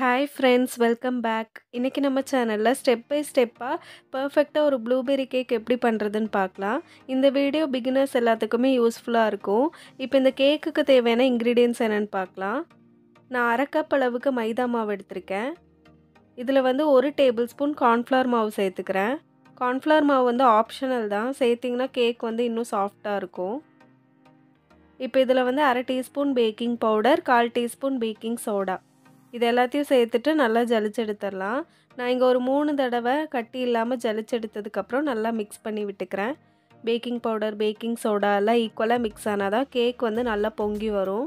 Hi friends, welcome back. இன்னைக்கு நம்ம சேனல்ல ஸ்டெப் பை ஸ்டெப்பா பெர்ஃபெக்ட்டா ஒரு ப்ளூபெர்ரி கேக் எப்படி பண்ணுறதுன்னு பார்க்கலாம். இந்த வீடியோ பிகினர்ஸ் எல்லாத்துக்குமே யூஸ்ஃபுல்லாக இருக்கும். இப்போ இந்த கேக்குக்கு தேவையான இன்க்ரீடியன்ட்ஸ் என்னென்னு பார்க்கலாம். நான் 1/2 கப் அளவுக்கு மைதா மாவு எடுத்திருக்கேன். இதில் வந்து 1 டேபிள் ஸ்பூன் கார்ன்ஃப்ளவர் மாவு சேர்த்துக்கிறேன். கார்ன்ஃப்ளவர் மாவு வந்து ஆப்ஷனல் தான், சேர்த்திங்கன்னா கேக் வந்து இன்னும் சாஃப்டாக இருக்கும். இப்போ இதில் வந்து 1/2 teaspoon baking powder, 1/4 teaspoon baking soda இது எல்லாத்தையும் சேர்த்துட்டு நல்லா ஜலிச்சு எடுத்துடலாம். நான் இங்கே ஒரு 3 தடவை கட்டி இல்லாமல் ஜலிச்சு எடுத்ததுக்கப்புறம் நல்லா மிக்ஸ் பண்ணி விட்டுக்கிறேன். பேக்கிங் பவுடர், பேக்கிங் சோடா எல்லாம் ஈக்குவலாக மிக்ஸ் ஆனால் தான் கேக் வந்து நல்லா பொங்கி வரும்.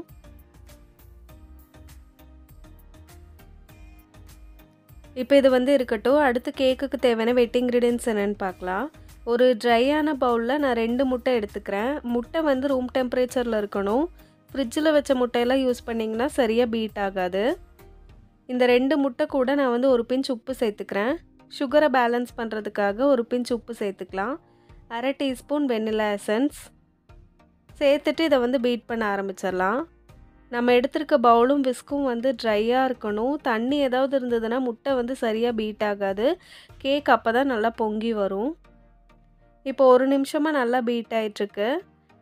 இப்போ இது வந்து இருக்கட்டும். அடுத்து கேக்குக்கு தேவையான வெட் இன்க்ரீடியன்ட்ஸ் என்னென்னு பார்க்கலாம். ஒரு ட்ரையான பவுலில் நான் 2 முட்டை எடுத்துக்கிறேன். முட்டை வந்து ரூம் டெம்பரேச்சரில் இருக்கணும். ஃப்ரிட்ஜில் வச்ச முட்டையெல்லாம் யூஸ் பண்ணிங்கன்னா சரியாக பீட் ஆகாது. இந்த 2 முட்டை கூட நான் வந்து ஒரு பிஞ்ச் உப்பு சேர்த்துக்கிறேன். சுகரை பேலன்ஸ் பண்ணுறதுக்காக ஒரு பிஞ்ச் உப்பு சேர்த்துக்கலாம். 1/2 டீஸ்பூன் வெண்ணிலா எசன்ஸ் சேர்த்துட்டு இதை வந்து பீட் பண்ண ஆரம்பிச்சிடலாம். நம்ம எடுத்திருக்க பவுலும் விஸ்கும் வந்து ட்ரையாக இருக்கணும். தண்ணி ஏதாவது இருந்ததுன்னா முட்டை வந்து சரியாக பீட் ஆகாது. கேக் அப்போ தான் நல்லா பொங்கி வரும். இப்போ 1 நிமிஷமாக நல்லா பீட் ஆகிட்டுருக்கு.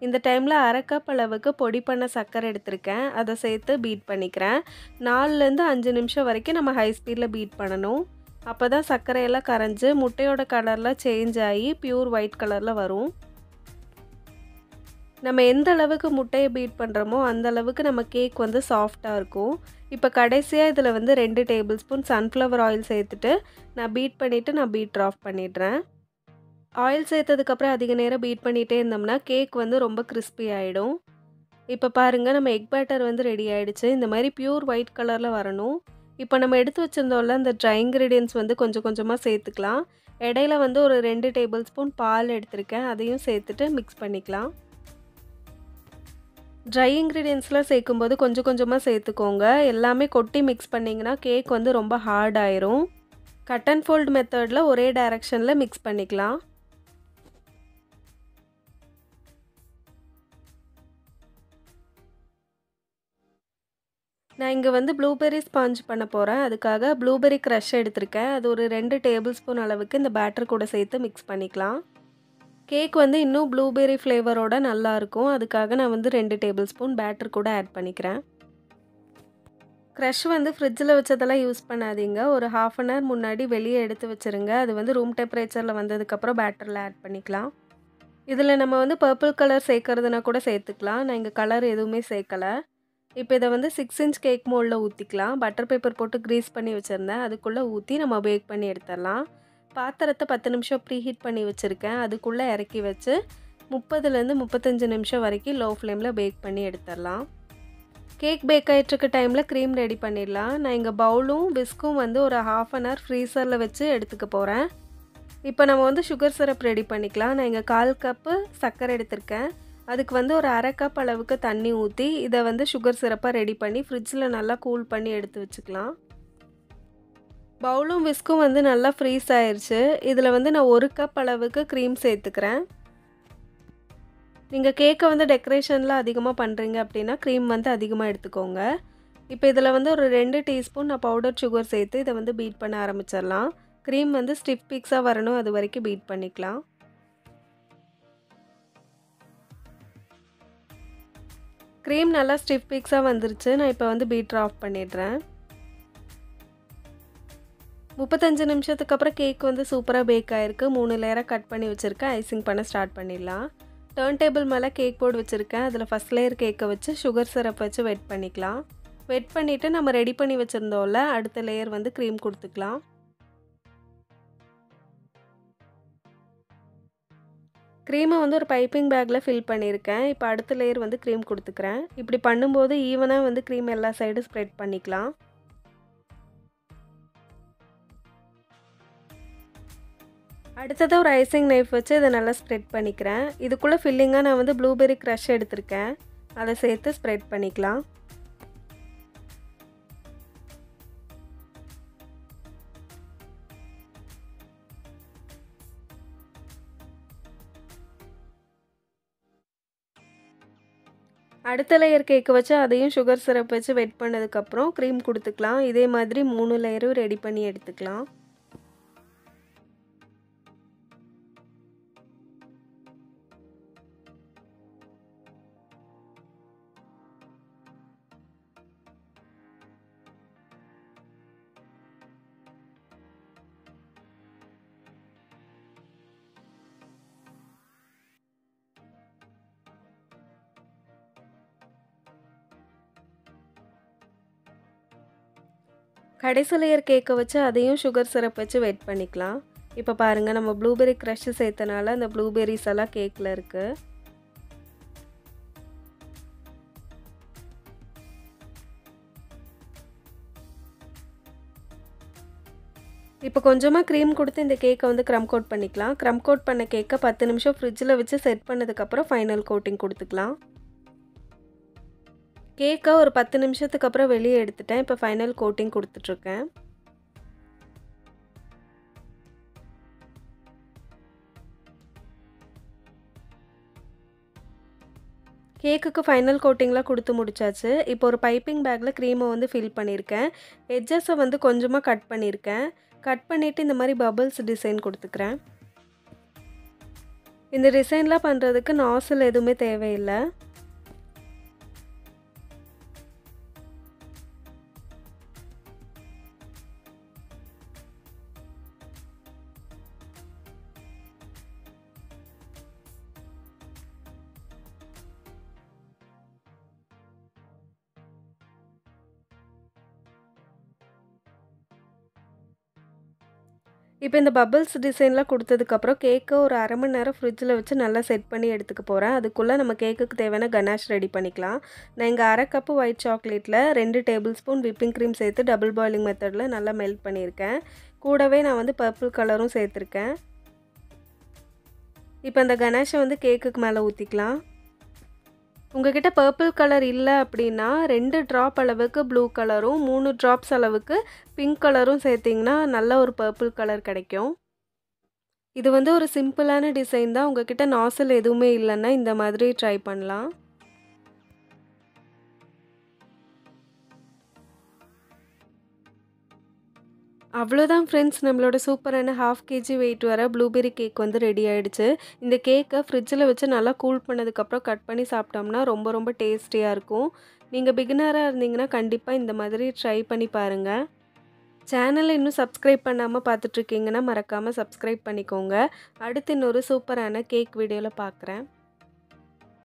இந்த டைமில் 1/2 கப் அளவுக்கு பொடி பண்ண சர்க்கரை எடுத்திருக்கேன். அதை சேர்த்து பீட் பண்ணிக்கிறேன். 4லேருந்து 5 நிமிஷம் வரைக்கும் நம்ம ஹை ஸ்பீடில் பீட் பண்ணணும். அப்போ தான் சர்க்கரையெல்லாம் கரைஞ்சி முட்டையோட கலரில் சேஞ்ச் ஆகி பியூர் ஒயிட் கலரில் வரும். நம்ம எந்த அளவுக்கு முட்டையை பீட் பண்ணுறோமோ அந்த அளவுக்கு நம்ம கேக் வந்து சாஃப்டாக இருக்கும். இப்போ கடைசியாக இதில் வந்து 2 டேபிள் ஸ்பூன் சன்ஃப்ளவர் ஆயில் சேர்த்துட்டு நான் பீட் பண்ணிவிட்டு நான் பீட்டர் ஆஃப் பண்ணிடுறேன். ஆயில் சேர்த்ததுக்கப்புறம் அதிக நேரம் பீட் பண்ணிகிட்டே இருந்தோம்னா கேக் வந்து ரொம்ப கிறிஸ்பி ஆகிடும். இப்போ பாருங்கள், நம்ம எக் பேட்டர் வந்து ரெடி ஆகிடுச்சு. இந்த மாதிரி பியூர் ஒயிட் கலரில் வரணும். இப்போ நம்ம எடுத்து வச்சுருந்தோம்ல அந்த ட்ரை இன்க்ரீடியன்ட்ஸ் வந்து கொஞ்சம் கொஞ்சமாக சேர்த்துக்கலாம். இடையில வந்து ஒரு 2 டேபிள் ஸ்பூன் பால் எடுத்திருக்கேன். அதையும் சேர்த்துட்டு மிக்ஸ் பண்ணிக்கலாம். ட்ரை இன்க்ரீடியன்ட்ஸ்லாம் சேர்க்கும்போது கொஞ்சம் கொஞ்சமாக சேர்த்துக்கோங்க. எல்லாமே கொட்டி மிக்ஸ் பண்ணிங்கன்னா கேக் வந்து ரொம்ப ஹார்ட் ஆயிரும். கட் அண்ட் ஃபோல்ட் மெத்தடில் ஒரே டைரெக்ஷனில் மிக்ஸ் பண்ணிக்கலாம். நான் இங்கே வந்து ப்ளூபெர்ரி ஸ்பாஞ்ச் பண்ண போகிறேன். அதுக்காக ப்ளூபெர்ரி க்ரஷ் எடுத்திருக்கேன். அது ஒரு 2 டேபிள் ஸ்பூன் அளவுக்கு இந்த பேட்டர் கூட சேர்த்து மிக்ஸ் பண்ணிக்கலாம். கேக் வந்து இன்னும் ப்ளூபெர்ரி ஃப்ளேவரோட நல்லாயிருக்கும். அதுக்காக நான் வந்து 2 டேபிள் ஸ்பூன் பேட்டர் கூட ஆட் பண்ணிக்கிறேன். க்ரஷ் வந்து ஃப்ரிட்ஜில் வச்சதெல்லாம் யூஸ் பண்ணாதீங்க. ஒரு 1/2 அன் ஹவர் முன்னாடி வெளியே எடுத்து வச்சுருங்க. அது வந்து ரூம் டெம்பரேச்சரில் வந்ததுக்கப்புறம் பேட்டரில் ஆட் பண்ணிக்கலாம். இதில் நம்ம வந்து பர்பிள் கலர் சேர்க்கறதுனா கூட சேர்த்துக்கலாம். நான் இங்கே கலர் எதுவுமே சேர்க்கலை. இப்போ இதை வந்து 6 இன்ச் கேக் மோல்டில் ஊற்றிக்கலாம். பட்டர் பேப்பர் போட்டு க்ரீஸ் பண்ணி வச்சுருந்தேன். அதுக்குள்ளே ஊற்றி நம்ம பேக் பண்ணி எடுத்துடலாம். பாத்திரத்தை 10 நிமிஷம் ப்ரீ ஹீட் பண்ணி வச்சுருக்கேன். அதுக்குள்ளே இறக்கி வச்சு 30லேருந்து 35 நிமிஷம் வரைக்கும் லோ ஃப்ளேமில் பேக் பண்ணி எடுத்துடலாம். கேக் பேக் ஆகிட்டுருக்க டைமில் க்ரீம் ரெடி பண்ணிடலாம். நான் இங்கே பவுலும் விஸ்கும் வந்து ஒரு 1/2 அன் ஹவர் ஃப்ரீசரில் வச்சு எடுத்துக்க போகிறேன். இப்போ நம்ம வந்து சுகர் சிரப் ரெடி பண்ணிக்கலாம். நான் இங்கே 1/4 கப்பு சர்க்கரை எடுத்திருக்கேன். அதுக்கு வந்து ஒரு 1/2 கப் அளவுக்கு தண்ணி ஊற்றி இதை வந்து சுகர் சிரப்பாக ரெடி பண்ணி ஃப்ரிட்ஜில் நல்லா கூல் பண்ணி எடுத்து வச்சுக்கலாம். பவுலும் விஸ்கும் வந்து நல்லா ஃப்ரீஸ் ஆயிடுச்சு. இதில் வந்து நான் 1 கப் அளவுக்கு க்ரீம் சேர்த்துக்கிறேன். நீங்கள் கேக்கை வந்து டெக்கரேஷனில் அதிகமாக பண்ணுறீங்க அப்படின்னா க்ரீம் வந்து அதிகமாக எடுத்துக்கோங்க. இப்போ இதில் வந்து ஒரு 2 டீஸ்பூன் நான் பவுடர் சுகர் சேர்த்து இதை வந்து பீட் பண்ண ஆரம்பிச்சிடலாம். க்ரீம் வந்து ஸ்டிஃப் பீக்ஸாக வரணும், அது வரைக்கும் பீட் பண்ணிக்கலாம். க்ரீம் நல்லா ஸ்டிஃப் பீக்ஸாக வந்துருச்சு. நான் இப்போ வந்து பீட்டர் ஆஃப் பண்ணிடுறேன். 35 நிமிஷத்துக்கு அப்புறம் கேக் வந்து சூப்பராக பேக் ஆகிருக்கு. 3 லேயராக கட் பண்ணி வச்சுருக்கேன். ஐசிங் பண்ண ஸ்டார்ட் பண்ணிடலாம். டர்ன் டேபிள் மேலே கேக் போர்டு வச்சுருக்கேன். அதில் ஃபஸ்ட் லேயர் கேக்கை வச்சு சுகர் சிரப் வச்சு வெட் பண்ணிக்கலாம். வெட் பண்ணிவிட்டு நம்ம ரெடி பண்ணி வச்சுருந்தோம்ல அடுத்த லேயர் வந்து க்ரீம் கொடுத்துக்கலாம். க்ரீமை வந்து ஒரு பைப்பிங் பேக்கில் ஃபில் பண்ணியிருக்கேன். இப்போ அடுத்த லேயர் வந்து க்ரீம் கொடுத்துக்கிறேன். இப்படி பண்ணும்போது ஈவனாக வந்து க்ரீம் எல்லா சைடும் ஸ்ப்ரெட் பண்ணிக்கலாம். அடுத்ததாக ஒரு ஐசிங் நைஃப் வச்சு இதை நல்லா ஸ்ப்ரெட் பண்ணிக்கிறேன். இதுக்குள்ளே ஃபில்லிங்காக நான் வந்து ப்ளூபெர்ரி க்ரஷ் எடுத்திருக்கேன். அதை சேர்த்து ஸ்ப்ரெட் பண்ணிக்கலாம். அடுத்த லேயர் கேக்க வச்சு அதையும் சுகர் சிரப் வச்சு வெட் பண்ணதுக்கப்புறம் க்ரீம் குடுத்துக்கலாம். இதே மாதிரி 3 லேயரும் ரெடி பண்ணி எடுத்துக்கலாம். கடைசி லேயர் கேக்க வச்சு அதையும் சுகர் சிரப் வச்சு வெட் பண்ணிக்கலாம். இப்போ பாருங்க நம்ம ப்ளூபெர்ரி க்ரஷ் சேர்த்தனால அந்த ப்ளூபெர்ரிஸ் எல்லாம் கேக்ல இருக்கு. இப்போ கொஞ்சமா க்ரீம் குடுத்து இந்த கேக்க வந்து க்ரம் கோட் பண்ணிக்கலாம். க்ரம் கோட் பண்ண கேக்க 10 நிமிஷம் ஃப்ரிட்ஜில் வச்சு செட் பண்ணதுக்கப்புறம் ஃபைனல் கோட்டிங் குடுத்துக்கலாம். கேக்க ஒரு 10 நிமிஷத்துக்கு அப்புறம் வெளியே எடுத்துட்டேன். இப்போ ஃபைனல் கோட்டிங் குடுத்துட்ருக்கேன். கேக்குக்கு ஃபைனல் கோட்டிங்லாம் குடுத்து முடிச்சாச்சு. இப்போ ஒரு பைப்பிங் பேக்கில் க்ரீமை வந்து ஃபில் பண்ணியிருக்கேன். எட்ஜஸை வந்து கொஞ்சமாக கட் பண்ணியிருக்கேன். கட் பண்ணிவிட்டு இந்த மாதிரி பபிள்ஸ் டிசைன் கொடுத்துக்கிறேன். இந்த டிசைன்லாம் பண்ணுறதுக்கு நாசில் எதுவுமே தேவையில்லை. இப்போ இந்த பபிள்ஸ் டிசைன்லாம் கொடுத்ததுக்கப்புறம் கேக்கை ஒரு 1/2 மணி நேரம் ஃப்ரிட்ஜில் வச்சு நல்லா செட் பண்ணி எடுத்துக்க போகிறேன். அதுக்குள்ளே நம்ம கேக்குக்கு தேவையான கனாஷ் ரெடி பண்ணிக்கலாம். நான் இங்கே 1/2 கப்பு ஒயிட் சாக்லேட்டில் 2 டேபிள் ஸ்பூன் விப்பிங் க்ரீம் சேர்த்து டபுள் பாயிலிங் மெத்தடில் நல்லா மெல்ட் பண்ணியிருக்கேன். கூடவே நான் வந்து பர்பிள் கலரும் சேர்த்துருக்கேன். இப்போ அந்த கனாஷை வந்து கேக்குக்கு மேலே ஊற்றிக்கலாம். உங்ககிட்ட பர்பிள் கலர் இல்லை அப்படின்னா 2 ட்ராப் அளவுக்கு ப்ளூ கலரும் 3 ட்ராப்ஸ் அளவுக்கு பிங்க் கலரும் சேர்த்திங்கன்னா நல்ல ஒரு பர்பிள் கலர் கிடைக்கும். இது வந்து ஒரு சிம்பிளான டிசைன் தான். உங்ககிட்ட நாசில் எதுவுமே இல்லைன்னா இந்த மாதிரி ட்ரை பண்ணலாம். அவ்வளோதான் ஃப்ரெண்ட்ஸ், நம்மளோட சூப்பரான 1/2 kg வெயிட் வர ப்ளூபெர்ரி கேக் வந்து ரெடி ஆகிடுச்சு. இந்த கேக்கை ஃப்ரிட்ஜில் வச்சு நல்லா கூல் பண்ணதுக்கப்புறம் கட் பண்ணி சாப்பிட்டோம்னா ரொம்ப ரொம்ப டேஸ்டியாக இருக்கும். நீங்கள் பிகினராக இருந்தீங்கன்னா கண்டிப்பாக இந்த மாதிரி ட்ரை பண்ணி பாருங்கள். சேனலை இன்னும் சப்ஸ்கிரைப் பண்ணாமல் பார்த்துட்ருக்கீங்கன்னா மறக்காமல் சப்ஸ்கிரைப் பண்ணிக்கோங்க. அடுத்து இன்னொரு சூப்பரான கேக் வீடியோவில் பார்க்குறேன்.